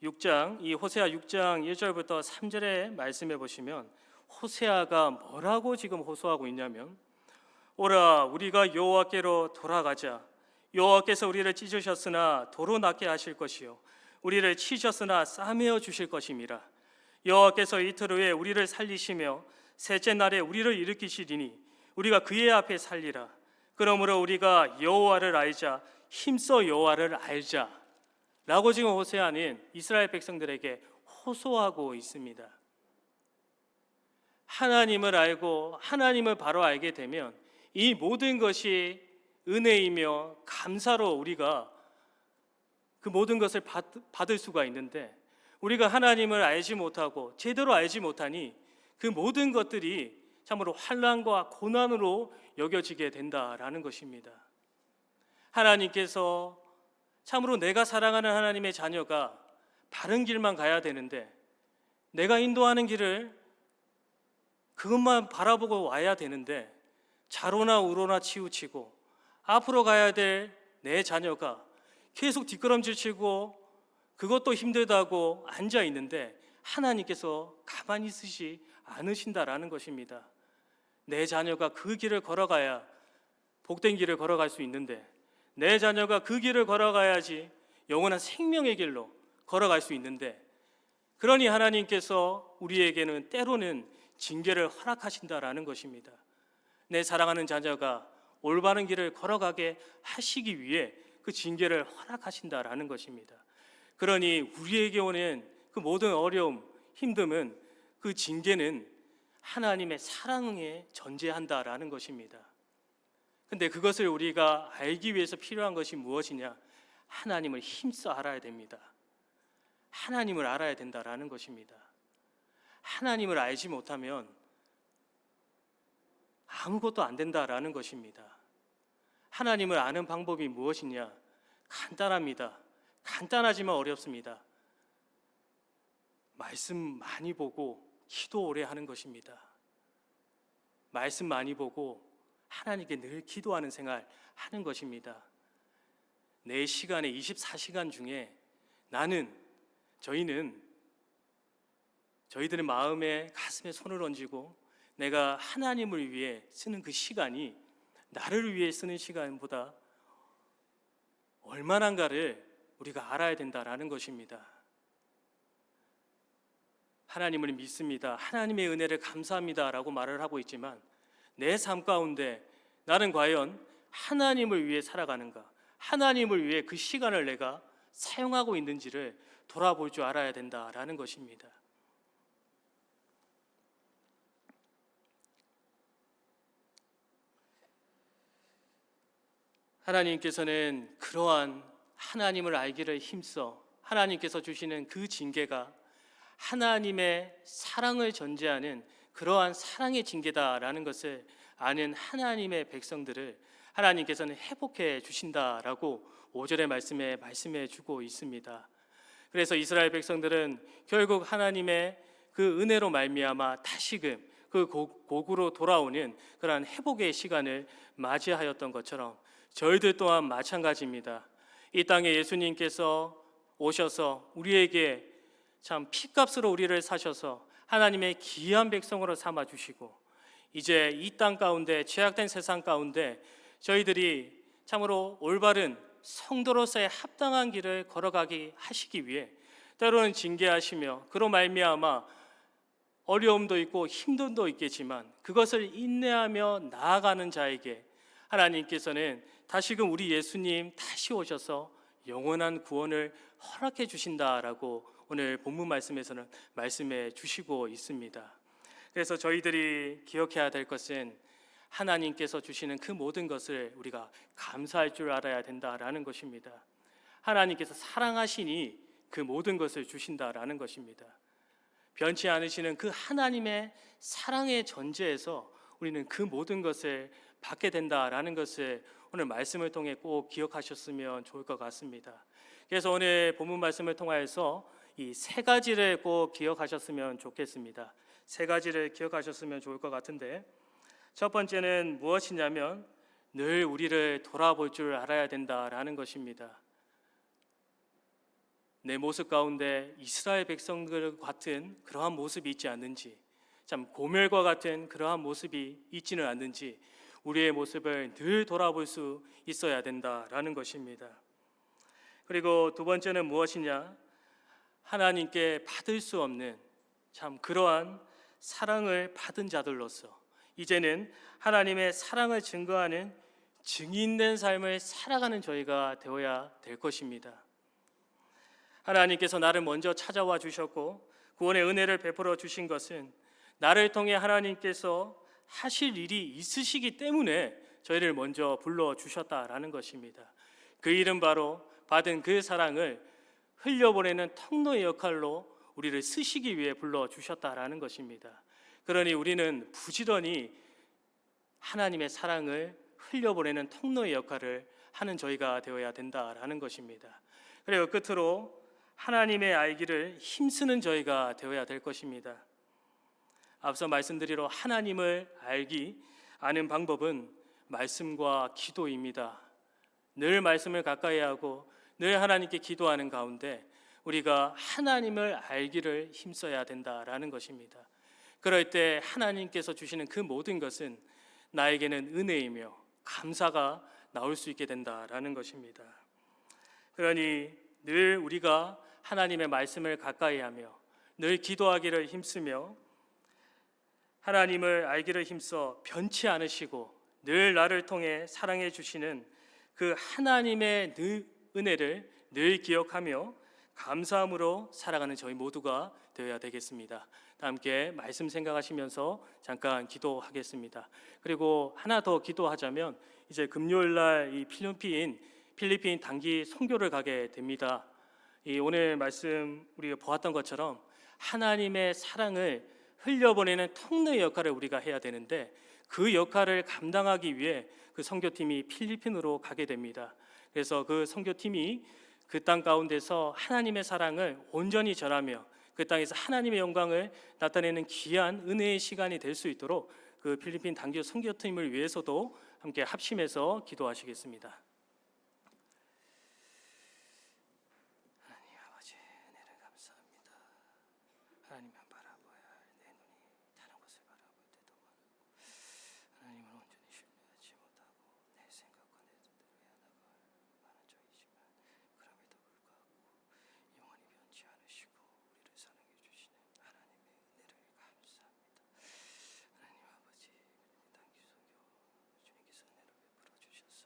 이 호세아 6장 1절부터 3절의 말씀에 보시면 호세아가 뭐라고 지금 호소하고 있냐면, 오라 우리가 여호와께로 돌아가자. 여호와께서 우리를 찢으셨으나 도로 낫게 하실 것이요 우리를 치셨으나 싸매어 주실 것임이라. 여호와께서 이틀 후에 우리를 살리시며 셋째 날에 우리를 일으키시리니 우리가 그의 앞에 살리라. 그러므로 우리가 여호와를 알자, 힘써 여호와를 알자 라고 지금 호세아는 이스라엘 백성들에게 호소하고 있습니다. 하나님을 알고 하나님을 바로 알게 되면 이 모든 것이 은혜이며 감사로 우리가 그 모든 것을 받을 수가 있는데, 우리가 하나님을 알지 못하고 제대로 알지 못하니 그 모든 것들이 참으로 환난과 고난으로 여겨지게 된다라는 것입니다. 하나님께서 참으로 내가 사랑하는 하나님의 자녀가 바른 길만 가야 되는데, 내가 인도하는 길을 그것만 바라보고 와야 되는데 좌로나 우로나 치우치고 앞으로 가야 될 내 자녀가 계속 뒷걸음질 치고 그것도 힘들다고 앉아 있는데 하나님께서 가만히 있으시 않으신다라는 것입니다. 내 자녀가 그 길을 걸어가야 복된 길을 걸어갈 수 있는데, 내 자녀가 그 길을 걸어가야지 영원한 생명의 길로 걸어갈 수 있는데, 그러니 하나님께서 우리에게는 때로는 징계를 허락하신다라는 것입니다. 내 사랑하는 자녀가 올바른 길을 걸어가게 하시기 위해 그 징계를 허락하신다라는 것입니다. 그러니 우리에게 오는 그 모든 어려움, 힘듦은, 그 징계는 하나님의 사랑에 전제한다라는 것입니다. 근데 그것을 우리가 알기 위해서 필요한 것이 무엇이냐? 하나님을 힘써 알아야 됩니다. 하나님을 알아야 된다라는 것입니다. 하나님을 알지 못하면 아무것도 안 된다라는 것입니다. 하나님을 아는 방법이 무엇이냐? 간단합니다. 간단하지만 어렵습니다. 말씀 많이 보고 기도 오래 하는 것입니다. 말씀 많이 보고 하나님께 늘 기도하는 생활 하는 것입니다. 내 시간에 24시간 중에 저희들의 마음에, 가슴에 손을 얹고 내가 하나님을 위해 쓰는 그 시간이 나를 위해 쓰는 시간보다 얼마나인가를 우리가 알아야 된다라는 것입니다. 하나님을 믿습니다, 하나님의 은혜를 감사합니다라고 말을 하고 있지만, 내 삶 가운데 나는 과연 하나님을 위해 살아가는가, 하나님을 위해 그 시간을 내가 사용하고 있는지를 돌아볼 줄 알아야 된다라는 것입니다. 하나님께서는 그러한 하나님을 알기를 힘써 하나님께서 주시는 그 징계가 하나님의 사랑을 전제하는 그러한 사랑의 징계다라는 것을 아는 하나님의 백성들을 하나님께서는 회복해 주신다라고 5절의 말씀해 주고 있습니다. 그래서 이스라엘 백성들은 결국 하나님의 그 은혜로 말미암아 다시금 그 고구로 돌아오는 그러한 회복의 시간을 맞이하였던 것처럼 저희들 또한 마찬가지입니다. 이 땅에 예수님께서 오셔서 우리에게 참 피값으로 우리를 사셔서 하나님의 귀한 백성으로 삼아 주시고, 이제 이 땅 가운데, 죄악된 세상 가운데 저희들이 참으로 올바른 성도로서의 합당한 길을 걸어가기 하시기 위해 때로는 징계하시며, 그로 말미암아 어려움도 있고 힘듦도 있겠지만 그것을 인내하며 나아가는 자에게 하나님께서는 다시금 우리 예수님 다시 오셔서 영원한 구원을 허락해 주신다라고 오늘 본문 말씀에서는 말씀해 주시고 있습니다. 그래서 저희들이 기억해야 될 것은 하나님께서 주시는 그 모든 것을 우리가 감사할 줄 알아야 된다라는 것입니다. 하나님께서 사랑하시니 그 모든 것을 주신다라는 것입니다. 변치 않으시는 그 하나님의 사랑의 전제에서 우리는 그 모든 것을 받게 된다라는 것을 오늘 말씀을 통해 꼭 기억하셨으면 좋을 것 같습니다. 그래서 오늘 본문 말씀을 통하여서 이 세 가지를 꼭 기억하셨으면 좋겠습니다. 세 가지를 기억하셨으면 좋을 것 같은데, 첫 번째는 무엇이냐면 늘 우리를 돌아볼 줄 알아야 된다라는 것입니다. 내 모습 가운데 이스라엘 백성들 같은 그러한 모습이 있지 않는지, 참 고멜과 같은 그러한 모습이 있지는 않는지 우리의 모습을 늘 돌아볼 수 있어야 된다라는 것입니다. 그리고 두 번째는 무엇이냐? 하나님께 받을 수 없는 참 그러한 사랑을 받은 자들로서 이제는 하나님의 사랑을 증거하는 증인된 삶을 살아가는 저희가 되어야 될 것입니다. 하나님께서 나를 먼저 찾아와 주셨고 구원의 은혜를 베풀어 주신 것은 나를 통해 하나님께서 하실 일이 있으시기 때문에 저희를 먼저 불러 주셨다라는 것입니다. 그 일은 바로 받은 그 사랑을 흘려보내는 통로의 역할로 우리를 쓰시기 위해 불러 주셨다라는 것입니다. 그러니 우리는 부지런히 하나님의 사랑을 흘려보내는 통로의 역할을 하는 저희가 되어야 된다라는 것입니다. 그리고 끝으로 하나님의 알기를 힘쓰는 저희가 되어야 될 것입니다. 앞서 말씀드리러 하나님을 아는 방법은 말씀과 기도입니다. 늘 말씀을 가까이 하고 늘 하나님께 기도하는 가운데 우리가 하나님을 알기를 힘써야 된다라는 것입니다. 그럴 때 하나님께서 주시는 그 모든 것은 나에게는 은혜이며 감사가 나올 수 있게 된다라는 것입니다. 그러니 늘 우리가 하나님의 말씀을 가까이 하며 늘 기도하기를 힘쓰며 하나님을 알기를 힘써 변치 않으시고 늘 나를 통해 사랑해 주시는 그 하나님의 은혜를 늘 기억하며 감사함으로 살아가는 저희 모두가 되어야 되겠습니다. 함께 말씀 생각하시면서 잠깐 기도하겠습니다. 그리고 하나 더 기도하자면 이제 금요일 날 이 필리핀 단기 선교를 가게 됩니다. 이 오늘 말씀 우리가 보았던 것처럼 하나님의 사랑을 흘려보내는 통로의 역할을 우리가 해야 되는데 그 역할을 감당하기 위해 그 선교팀이 필리핀으로 가게 됩니다. 그래서 그 선교팀이 그 땅 가운데서 하나님의 사랑을 온전히 전하며 그 땅에서 하나님의 영광을 나타내는 귀한 은혜의 시간이 될 수 있도록 그 필리핀 단기 선교팀을 위해서도 함께 합심해서 기도하시겠습니다. 하나님 아버지 은혜를 감사합니다. 하나님만 바라봐야 할 내 눈이 다른 것을 바라볼 때도 많고 하나님을 온전히 신뢰하지 못하고 내 생각과 내 뜻대로 해나갈 많은 저이지만 그럼에도 불구하고 영원히 변치 않으시고 우리를 사랑해 주시는 하나님의 은혜를 감사합니다. 하나님 아버지 단기 선교 주님께서 은혜를 베풀어 주셔서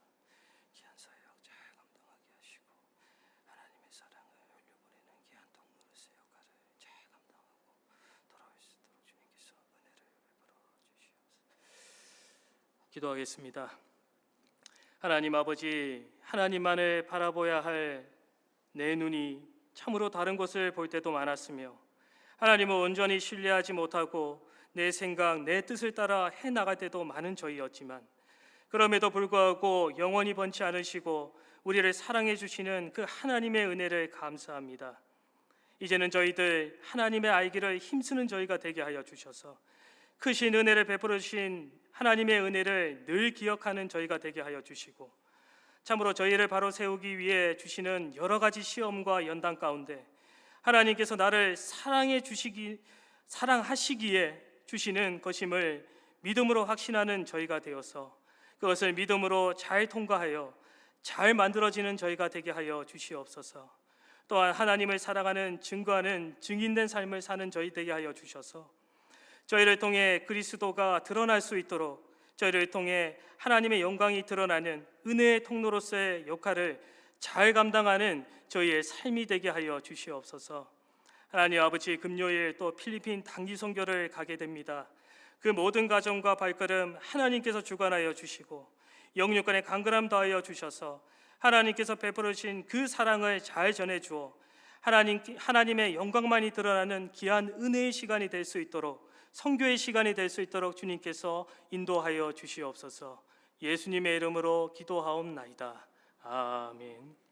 귀한 사역 잘 감당하게 하시고 하나님의 사랑을 흘려보내는 귀한 통로로서의 역할을 잘 감당하고 돌아올 수 있도록 주님께서 은혜를 베풀어 주시옵소서. 기도하겠습니다. 하나님 아버지, 하나님만을 바라봐야 할 내 눈이 참으로 다른 것을 볼 때도 많았으며 하나님을 온전히 신뢰하지 못하고 내 생각, 내 뜻을 따라 해나갈 때도 많은 저희였지만 그럼에도 불구하고 영원히 번치 않으시고 우리를 사랑해 주시는 그 하나님의 은혜를 감사합니다. 이제는 저희들 하나님의 알기를 힘쓰는 저희가 되게 하여 주셔서 크신 은혜를 베풀어 주신 하나님의 은혜를 늘 기억하는 저희가 되게 하여 주시고 참으로 저희를 바로 세우기 위해 주시는 여러 가지 시험과 연단 가운데 하나님께서 나를 사랑하시기에 주시는 것임을 믿음으로 확신하는 저희가 되어서 그것을 믿음으로 잘 통과하여 잘 만들어지는 저희가 되게 하여 주시옵소서. 또한 하나님을 사랑하는 증거하는 증인된 삶을 사는 저희 되게 하여 주셔서 저희를 통해 그리스도가 드러날 수 있도록 저희를 통해 하나님의 영광이 드러나는 은혜의 통로로서의 역할을 잘 감당하는 저희의 삶이 되게 하여 주시옵소서. 하나님 아버지, 금요일 또 필리핀 단기 선교를 가게 됩니다. 그 모든 가정과 발걸음 하나님께서 주관하여 주시고 영육간의 강건함 더하여 주셔서 하나님께서 베풀어 주신 그 사랑을 잘 전해 주어 하나님의 영광만이 드러나는 귀한 은혜의 시간이 될 수 있도록 선교의 시간이 될 수 있도록 주님께서 인도하여 주시옵소서. 예수님의 이름으로 기도하옵나이다. 아멘.